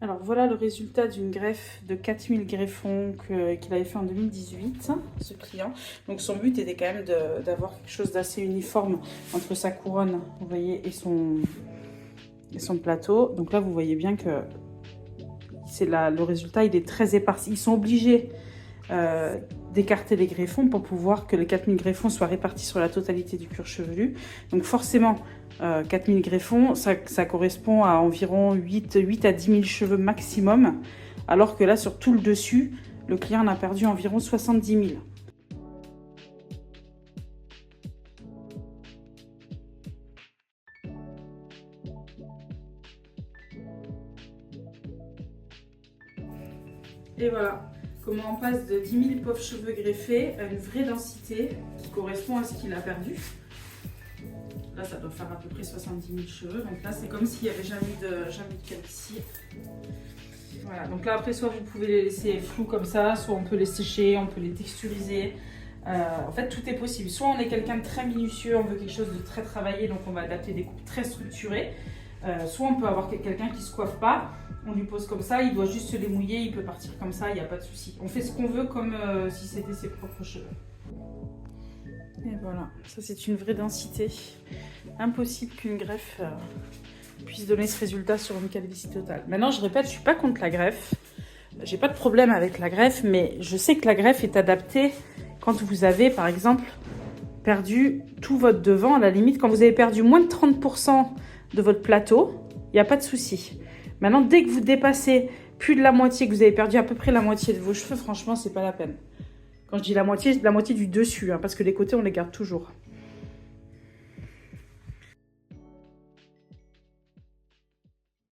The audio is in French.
Alors voilà le résultat d'une greffe de 4000 greffons qu'il avait fait en 2018, ce client. Donc son but était quand même d'avoir quelque chose d'assez uniforme entre sa couronne, vous voyez, et son plateau. Donc là vous voyez bien que le résultat il est très éparse. Ils sont obligés d'écarter les greffons pour pouvoir que les 4000 greffons soient répartis sur la totalité du cuir chevelu. Donc forcément, 4000 greffons, ça correspond à environ 8 à 10 000 cheveux maximum, alors que là, sur tout le dessus, le client en a perdu environ 70 000. Et voilà, comment on passe de 10 000 pauvres cheveux greffés à une vraie densité qui correspond à ce qu'il a perdu. Là, ça doit faire à peu près 70 000 cheveux. Donc là, c'est comme s'il n'y avait jamais eu de calvitie. Voilà, donc là, après, soit vous pouvez les laisser flous comme ça, soit on peut les sécher, on peut les texturiser. En fait, tout est possible. Soit on est quelqu'un de très minutieux, on veut quelque chose de très travaillé, donc on va adapter des coupes très structurées. Soit on peut avoir quelqu'un qui ne se coiffe pas, on lui pose comme ça, il doit juste se les mouiller, il peut partir comme ça, il n'y a pas de souci. On fait ce qu'on veut comme si c'était ses propres cheveux. Et voilà, ça c'est une vraie densité. Impossible qu'une greffe puisse donner ce résultat sur une calvitie totale. Maintenant, je répète, je ne suis pas contre la greffe. J'ai pas de problème avec la greffe, mais je sais que la greffe est adaptée quand vous avez, par exemple, perdu tout votre devant. À la limite, quand vous avez perdu moins de 30% de votre plateau, il n'y a pas de souci. Maintenant, dès que vous dépassez plus de la moitié, que vous avez perdu à peu près la moitié de vos cheveux, franchement, c'est pas la peine. Quand je dis la moitié du dessus, hein, parce que les côtés, on les garde toujours.